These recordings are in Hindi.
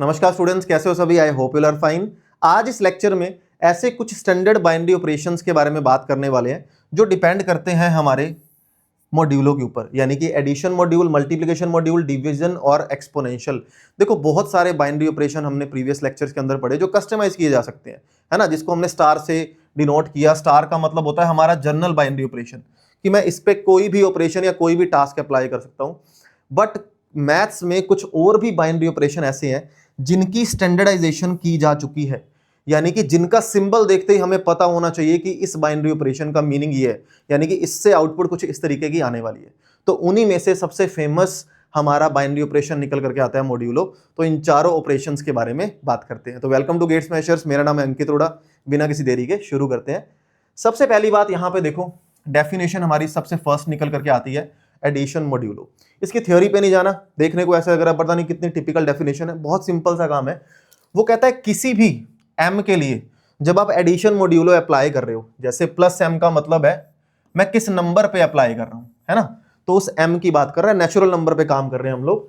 नमस्कार स्टूडेंट्स, कैसे हो सभी? I hope you are fine. आज इस लेक्चर में ऐसे कुछ स्टैंडर्ड बाइनरी ऑपरेशंस के बारे में बात करने वाले हैं जो डिपेंड करते हैं हमारे मॉड्यूलों के ऊपर, यानी कि addition module, multiplication module, division और एक्सपोनेंशियल। देखो, बहुत सारे बाइनरी ऑपरेशन हमने प्रीवियस लेक्चर्स के अंदर पढ़े जो कस्टमाइज किए जा सकते हैं, है ना, जिसको हमने स्टार से डिनोट किया। स्टार का मतलब होता है हमारा जनरल बाइनरी ऑपरेशन, कि मैं इस पे कोई भी ऑपरेशन या कोई भी टास्क अप्लाई कर सकता हूं। बट मैथ्स में कुछ और भी बाइनरी ऑपरेशन ऐसे हैं जिनकी स्टैंडर्डाइजेशन की जा चुकी है, यानी कि जिनका सिंबल देखते ही हमें पता होना चाहिए कि इस बाइनरी ऑपरेशन का मीनिंग ये है, यानी कि इससे आउटपुट कुछ इस तरीके की आने वाली है। तो उन्हीं में से सबसे फेमस हमारा बाइनरी ऑपरेशन निकल करके आता है मॉड्यूलो। तो इन चारों ऑपरेशंस के बारे में बात करते हैं। तो वेलकम टू गेट स्मैशर्स, मेरा नाम है अंकित अरोड़ा। बिना किसी देरी के शुरू करते हैं। सबसे पहली बात यहाँ पे देखो, डेफिनेशन हमारी सबसे फर्स्ट निकल करके आती है एडिशन मॉड्यूलो। इसकी थ्योरी पे नहीं जाना, देखने को ऐसा लग रहा है पता नहीं कितनी टिपिकल डेफिनेशन है, बहुत सिंपल सा काम है। वो कहता है किसी भी m के लिए जब आप एडिशन मॉड्यूलो अप्लाई कर रहे हो, जैसे प्लस m का मतलब है मैं किस नंबर पे अप्लाई कर रहा हूं, है ना, तो उस m की बात कर रहा है, नेचुरल नंबर पे काम कर रहे हैं हम लोग।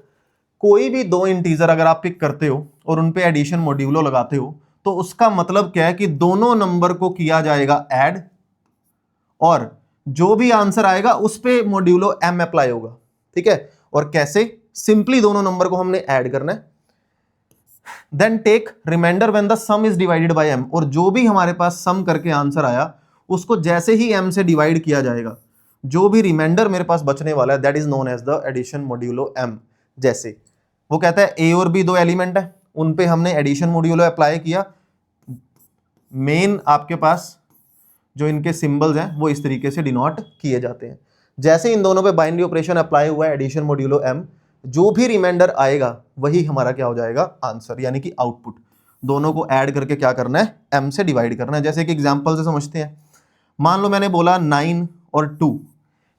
कोई भी दो इंटीजर अगर आप पिक करते हो और उन पे एडिशन मॉड्यूलो लगाते हो, तो उसका मतलब क्या है कि दोनों नंबर को किया जाएगा ऐड, और जो भी आंसर आएगा उस पे मॉड्यूलो m अप्लाई होगा। ठीक है, और कैसे? सिंपली दोनों नंबर को हमने ऐड करना है। Then take reminder when the sum is divided by m, और जो भी हमारे पास सम करके आंसर आया उसको जैसे ही m से डिवाइड किया जाएगा, जो भी रिमाइंडर मेरे पास बचने वाला है that is known as the addition modulo m। जैसे वो कहता है a और b दो एलिमेंट है, उन पे हमने एडिशन मॉड्यूलो अप्लाई किया। मेन आपके पास जो इनके सिंबल्स हैं वो इस तरीके से डिनोट किए जाते हैं। जैसे इन दोनों पे बाइनरी ऑपरेशन अप्लाई हुआ है एडिशन मॉड्यूलो m, जो भी रिमाइंडर आएगा वही हमारा क्या हो जाएगा? आंसर, यानी कि आउटपुट। दोनों को ऐड करके क्या करना है? m से डिवाइड करना है। जैसे कि एग्जांपल से समझते हैं। मान लो मैंने बोला 9 और 2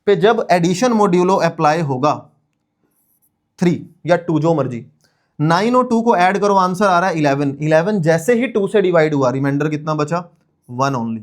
पे जब एडिशन मॉड्यूलो अप्लाई होगा 3 या 2 जो मर्जी, 9 और 2 को ऐड करो, आंसर आ रहा है 11। 11 जैसे ही 2 से डिवाइड हुआ, रिमाइंडर कितना बचा? 1 ओनली।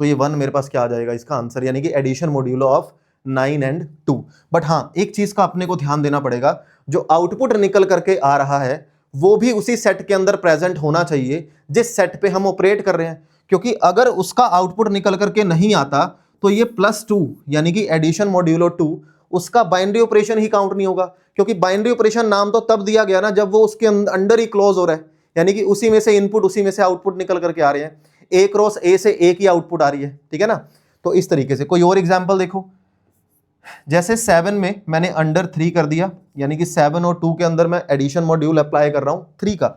तो ये 1 मेरे पास क्या आ जाएगा इसका आंसर, यानी कि addition modulo of 9 and 2। But हाँ, एक चीज का अपने को ध्यान देना पड़ेगा, जो आउटपुट निकल करके आ रहा है वो भी उसी सेट के अंदर प्रेजेंट होना चाहिए जिस सेट पे हम ऑपरेट कर रहे हैं। क्योंकि अगर उसका आउटपुट निकल करके नहीं आता तो ये +2 यानी कि एडिशन मॉड्यूलो 2 उसका बाइनरी ऑपरेशन ही काउंट नहीं होगा। क्योंकि बाइनरी ऑपरेशन नाम तो तब दिया गया ना जब वो उसके अंडर ही क्लोज हो रहा है, यानी कि उसी में से इनपुट उसी में से आउटपुट निकल करके आ रहे हैं। ए क्रॉस ए से एक ही आउटपुट आ रही है, ठीक है ना। तो इस तरीके से कोई और एग्जांपल देखो, जैसे 7 में मैंने अंडर 3 कर दिया, यानी कि 7 और 2 के अंदर मैं एडिशन मॉड्यूल अप्लाई कर रहा हूं 3 का,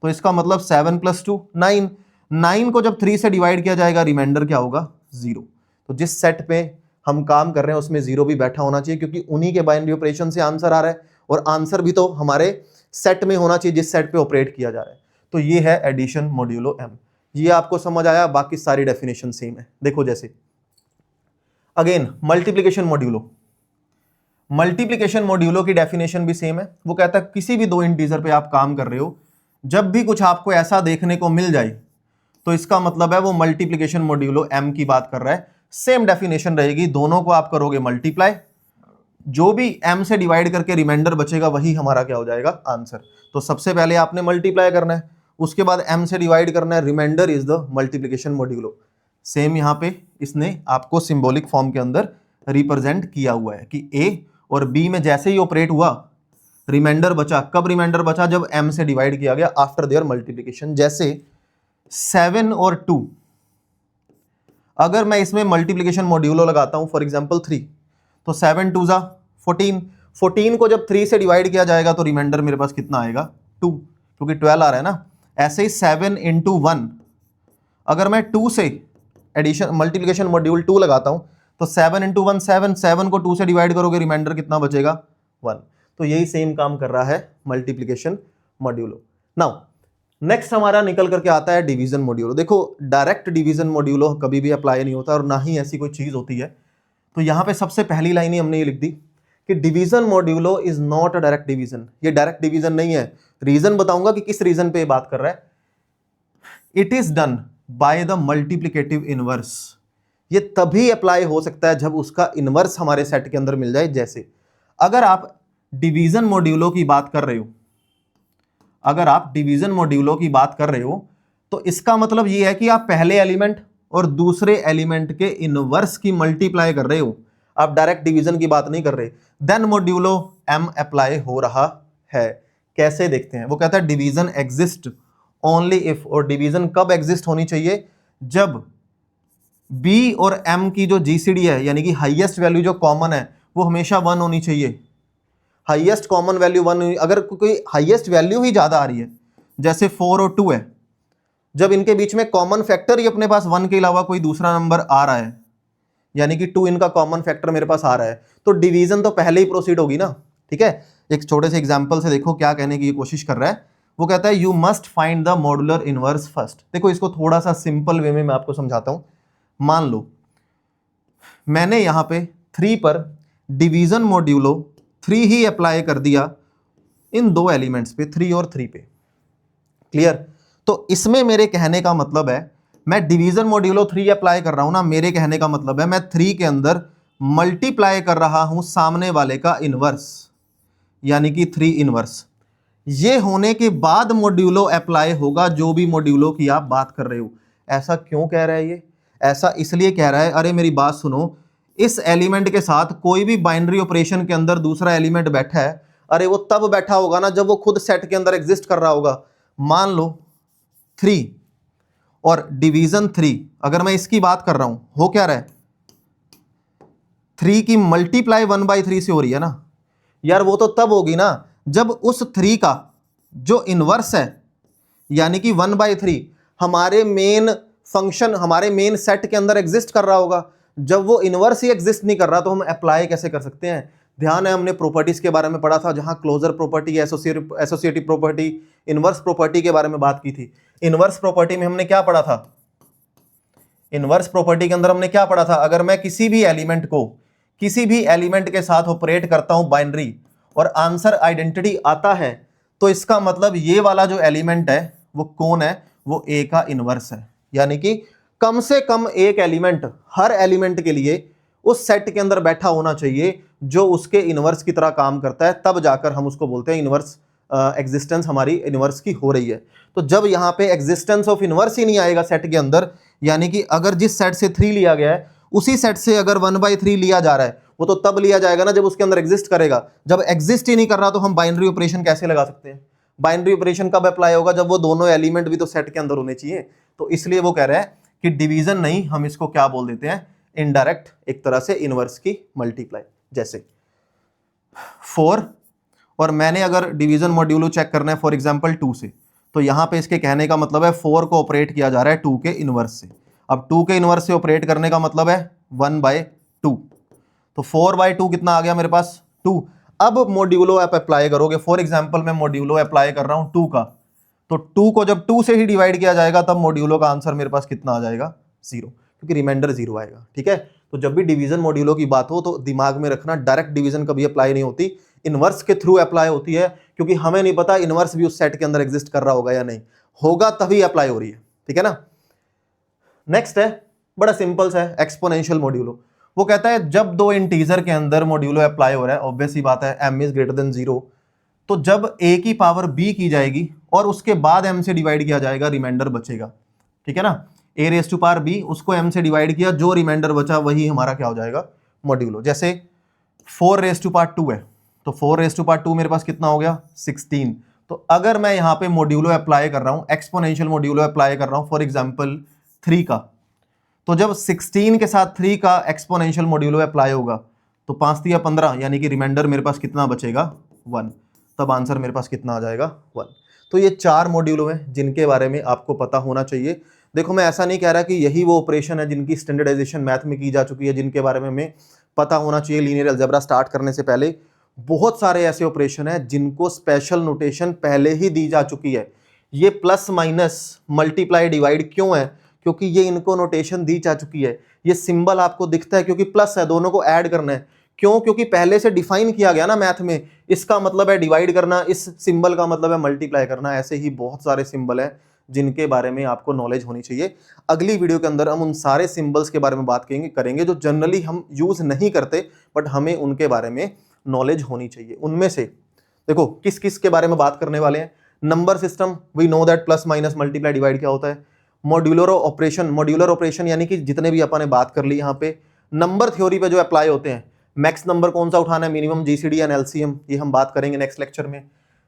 तो इसका मतलब 7 + 2 9। 9 को जब 3 से डिवाइड किया जाएगा, रिमाइंडर क्या होगा? 0। तो जिस सेट पे हम काम कर रहे हैं उसमें 0 भी बैठा होना चाहिए, क्योंकि उन्हीं के बाइनरी ऑपरेशन से आंसर आ रहा है, और आंसर भी तो हमारे सेट में होना चाहिए जिस सेट पे ऑपरेट किया जा रहा है। तो ये है एडिशन मॉड्यूलो m। ये आपको समझ आया? बाकी सारी डेफिनेशन सेम है। देखो, जैसे again multiplication modulo, multiplication modulo की डेफिनेशन भी सेम है। वो कहता है किसी भी दो इंटीजर पे आप काम कर रहे हो, जब भी कुछ आपको ऐसा देखने को मिल जाए तो इसका मतलब है वो मल्टीप्लिकेशन मॉड्यूलो m की बात कर रहा है। सेम डेफिनेशन रहेगी, दोनों को आप करोगे मल्टीप्लाई, जो भी m से डिवाइड करके रिमाइंडर बचेगा वही हमारा क्या हो जाएगा? आंसर। तो सबसे पहले आपने मल्टीप्लाई करना है, उसके बाद m से डिवाइड करना है, reminder is the multiplication modulo. Same यहाँ पे इसने आपको सिंबॉलिक फॉर्म के अंदर रिप्रेजेंट किया हुआ है कि a और b में जैसे ही ऑपरेट हुआ, रिमाइंडर बचा। कब रिमाइंडर बचा? जब m से डिवाइड किया गया आफ्टर देयर मल्टीप्लिकेशन। जैसे 7 और 2, अगर मैं इसमें मल्टीप्लिकेशन मॉड्यूलो लगाता हूं, फॉर एग्जांपल 3, तो 7 2 ज़ा 14। 14 को जब 3 से डिवाइड किया जाएगा तो रिमाइंडर मेरे पास कितना आएगा? 2, क्योंकि 12 आ रहा है ना। ऐसे ही 7 × 1, अगर मैं 2 से एडिशन मल्टीप्लिकेशन मॉड्यूल 2 लगाता हूं तो 7 × 1 7, 7 को 2 से डिवाइड करोगे, रिमाइंडर कितना बचेगा? 1। तो यही सेम काम कर रहा है मल्टीप्लिकेशन मॉड्यूलो। नाउ नेक्स्ट हमारा निकल करके आता है डिवीजन मॉड्यूलो। देखो, डायरेक्ट डिवीजन मॉड्यूलो कभी भी अप्लाई नहीं होता, और ना ही ऐसी कोई चीज होती है। तो यहां पे सबसे पहली लाइन ही हमने ये लिख दी कि division modulo is not a direct division. ये डायरेक्ट डिवीजन नहीं है। रीजन बताऊंगा कि किस रीजन पे बात कर रहा है। It is done by the multiplicative inverse. ये तभी अप्लाई हो सकता है जब उसका इनवर्स हमारे सेट के अंदर मिल जाए। जैसे अगर आप डिवीजन मॉड्यूलो की बात कर रहे हो, अगर आप डिवीजन मॉड्यूलो की बात कर रहे हो तो इसका मतलब ये है कि आप पहले एलिमेंट और दूसरे एलिमेंट के इनवर्स की मल्टीप्लाई कर रहे हो, आप डायरेक्ट डिवीजन की बात नहीं कर रहे, देन मॉड्यूलो m अप्लाई हो रहा है। कैसे देखते हैं, वो कहता है डिवीजन एग्जिस्ट ओनली इफ, और डिवीजन कब एग्जिस्ट होनी चाहिए, जब b और m की जो जीसीडी है यानी कि हाईएस्ट वैल्यू जो कॉमन है वो हमेशा 1 होनी चाहिए। हाईएस्ट कॉमन वैल्यू 1, अगर कोई हाईएस्ट वैल्यू ही ज्यादा आ रही है जैसे 4 और 2 है, जब इनके बीच में कॉमन फैक्टर ही अपने पास 1 के अलावा कोई दूसरा नंबर आ रहा है, यानी कि 2 इनका कॉमन फैक्टर मेरे पास आ रहा है, तो डिवीजन तो पहले ही प्रोसीड होगी ना। ठीक है, एक छोटे से एग्जांपल से देखो क्या कहने की ये कोशिश कर रहा है। वो कहता है you must find the modular inverse first. देखो इसको थोड़ा सा सिंपल वे में मैं आपको समझाता हूं। मान लो मैंने यहां पे 3 पर डिवीजन मॉड्यूलो 3 ही अप्लाई कर दिया इन दो एलिमेंट्स पे, 3 और 3 पे। क्लियर? तो इसमें मेरे कहने का मतलब है मैं डिवीजन मॉड्यूलो 3 अप्लाई कर रहा हूं ना, मेरे कहने का मतलब है मैं 3 के अंदर मल्टीप्लाई कर रहा हूं सामने वाले का इनवर्स, यानी कि 3 इनवर्स। ये होने के बाद मॉड्यूलो अप्लाई होगा जो भी मॉड्यूलो की आप बात कर रहे हो। ऐसा क्यों कह रहा है ये? ऐसा इसलिए कह रहा है, अरे मेरी बात सुनो, इस एलिमेंट के साथ कोई भी बाइनरी ऑपरेशन के अंदर दूसरा एलिमेंट बैठा है, अरे वो तब बैठा होगा ना जब वो खुद सेट के अंदर एग्जिस्ट कर रहा होगा। मान लो 3 और डिवीजन 3, अगर मैं इसकी बात कर रहा हूं, हो क्या रहा है, 3 की मल्टीप्लाई 1/3 से हो रही है ना यार। वो तो तब होगी ना जब उस 3 का जो इनवर्स है यानी कि 1/3 हमारे मेन फंक्शन, हमारे मेन सेट के अंदर एग्जिस्ट कर रहा होगा। जब वो इनवर्स ही एग्जिस्ट नहीं कर रहा तो हम अप्लाई कैसे कर सकते हैं? ध्यान है, हमने प्रॉपर्टीज के बारे में पढ़ा था, जहां closure property, associative property, inverse property के बारे में बात की थी। इनवर्स प्रॉपर्टी में हमने क्या पढ़ा था? इनवर्स प्रॉपर्टी के अंदर हमने क्या पढ़ा था? अगर मैं किसी भी एलिमेंट को किसी भी एलिमेंट के साथ ऑपरेट करता हूं बाइनरी और आंसर आइडेंटिटी आता है, तो इसका मतलब ये वाला जो एलिमेंट है वो कौन है? वो ए का इनवर्स है। यानी कि कम से कम एक एलिमेंट हर एलिमेंट के लिए उस सेट के अंदर बैठा होना चाहिए जो उसके इनवर्स की तरह काम करता है, तब जाकर हम उसको बोलते हैं इनवर्स एग्जिस्टेंस हमारी इनवर्स की हो रही है। तो जब यहां पे एग्जिस्टेंस ऑफ इनवर्स ही नहीं आएगा सेट के अंदर, यानी कि अगर जिस सेट से 3 लिया गया है उसी सेट से अगर 1/3 लिया जा रहा है, वो तो तब लिया जाएगा ना जब उसके अंदर एग्जिस्ट करेगा। जब एग्जिस्ट ही नहीं कर रहा तो हम बाइनरी ऑपरेशन कैसे लगा सकते हैं? बाइनरी ऑपरेशन कब अप्लाई होगा? जब वो दोनों एलिमेंट भी तो सेट के अंदर होने चाहिए। तो इसलिए वो कह रहा है कि डिवीजन नहीं, हम इसको क्या बोल देते हैं? इनडायरेक्ट, एक तरह से इनवर्स की मल्टीप्लाई। जैसे 4 और मैंने अगर डिवीजन मॉड्यूलो चेक करना है फॉर एग्जांपल 2 से, तो यहां पे इसके कहने का मतलब है 4 को ऑपरेट किया जा रहा है 2 के इनवर्स से। अब 2 के इनवर्स से ऑपरेट करने का मतलब है 1/2, तो 4/2 कितना आ गया मेरे पास? 2। अब मॉड्यूलो आप अप्लाई करोगे, फॉर एग्जांपल मैं मॉड्यूलो अप्लाई कर रहा हूं 2 का, तो 2 को जब 2 से ही डिवाइड किया जाएगा तब मॉड्यूलो का आंसर मेरे पास कितना आ जाएगा? 0, क्योंकि रिमाइंडर 0 आएगा। ठीक है, तो जब भी डिवीजन मॉड्यूलो की बात हो तो दिमाग में रखना, डायरेक्ट डिवीजन कभी अप्लाई नहीं होती, इनवर्स के थ्रू अप्लाई होती है, क्योंकि हमें नहीं पता इनवर्स भी उस सेट के अंदर एग्जिस्ट कर रहा होगा या नहीं, होगा तभी अप्लाई हो रही है। ठीक है ना। नेक्स्ट है, बड़ा सिंपल सा है, एक्सपोनेंशियल मॉड्यूलो। वो कहता है जब दो इंटीजर के अंदर मॉड्यूलो अप्लाई हो रहा है, ऑब्वियस ही बात है m इज ग्रेटर देन 0, तो जब a की पावर b की जाएगी और उसके बाद m से डिवाइड किया जाएगा, रिमाइंडर बचेगा। ठीक है ना, a raise to power b, उसको m से डिवाइड किया, जो रिमाइंडर बचा वही हमारा क्या हो जाएगा? मॉड्यूलो। जैसे 4 रेज टू पावर 2 है, तो 4 रेज टू पावर 2 मेरे पास कितना हो गया? 16। तो अगर मैं यहाँ पे मॉड्यूलो अप्लाई कर रहा हूँ, एक्सपोनेंशियल मॉड्यूलो अप्लाई कर रहा हूँ फॉर एग्जाम्पल 3 का, तो जब 16 के साथ 3 का एक्सपोनेंशियल मॉड्यूलो अप्लाई होगा तो 5 या 15, यानी कि रिमाइंडर मेरे पास कितना बचेगा? 1। तब आंसर मेरे पास कितना आ जाएगा? 1। तो ये 4 मॉड्यूलो हैं जिनके बारे में आपको पता होना चाहिए। देखो मैं ऐसा नहीं कह रहा कि यही वो ऑपरेशन है जिनकी स्टैंडर्डाइजेशन मैथ में की जा चुकी है, जिनके बारे में हमें पता होना चाहिए लीनियर अलजेब्रा स्टार्ट करने से पहले। बहुत सारे ऐसे ऑपरेशन हैं जिनको स्पेशल नोटेशन पहले ही दी जा चुकी है। ये प्लस माइनस मल्टीप्लाई डिवाइड क्यों है? क्योंकि ये इनको नोटेशन दी जा चुकी है। ये सिंबल आपको दिखता है क्योंकि प्लस है, दोनों को ऐड करना है। क्यों? क्योंकि पहले से डिफाइन किया गया ना मैथ में, इसका मतलब है डिवाइड करना, इस सिंबल का मतलब है मल्टीप्लाई करना। ऐसे ही बहुत सारे सिंबल हैं जिनके बारे में आपको नॉलेज होनी चाहिए। अगली वीडियो के अंदर हम उन सारे सिंबल्स के बारे में बात करेंगे जो जनरली हम यूज नहीं करते, बट हमें उनके बारे में नॉलेज होनी चाहिए। उनमें से देखो किस किस के बारे में बात करने वाले हैं। Number system we know that plus minus multiply divide क्या होता है। मॉड्यूलर ऑपरेशन यानी कि जितने भी अपन ने बात कर ली यहाँ पे नंबर थ्योरी पे जो अप्लाई होते हैं, मैक्स नंबर कौन सा उठाना है, मिनिमम, जीसीडी एंड एलसीएम, ये हम बात करेंगे नेक्स्ट लेक्चर में।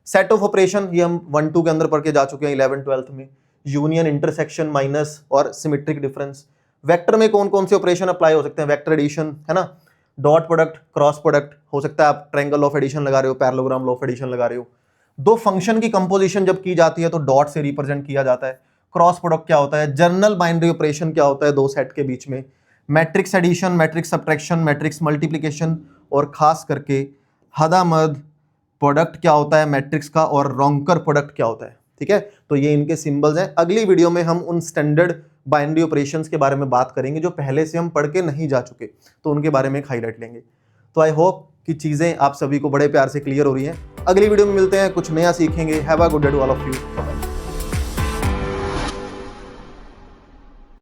सेट ऑफ ऑपरेशन ये हम 1-2 के अंदर पढ़ के जा चुके हैं 11-12 में। यूनियन, इंटरसेक्शन, माइनस और सिमेट्रिक डिफरेंस। वेक्टर में कौन कौन से ऑपरेशन अप्लाई हो सकते हैं, वेक्टर एडिशन है ना, डॉट प्रोडक्ट, क्रॉस प्रोडक्ट, हो सकता है आप ट्रायंगल ऑफ एडिशन लगा रहे हो, पैरेललोग्राम ऑफ एडिशन लगा रहे हो। दो फंक्शन की कंपोजिशन जब की जाती है तो डॉट से रिप्रेजेंट किया जाता है। क्रॉस प्रोडक्ट क्या होता है, जर्नल बाइनरी ऑपरेशन क्या होता है दो सेट के बीच में, matrix addition, matrix subtraction, matrix multiplication, और खास करके हदामद प्रोडक्ट क्या होता है मैट्रिक्स का, और रॉन्कर प्रोडक्ट क्या होता है। ठीक है, तो ये इनके सिंबल्स हैं। अगली वीडियो में हम उन स्टैंडर्ड बाइनरी ऑपरेशंस के बारे में बात करेंगे जो पहले से हम पढ़ के नहीं जा चुके, तो उनके बारे में एक हाईलाइट लेंगे। तो आई होप कि चीज़ें आप सभी को बड़े प्यार से क्लियर हो रही हैं। अगली वीडियो में मिलते हैं, कुछ नया सीखेंगे। Have a good day to all of you.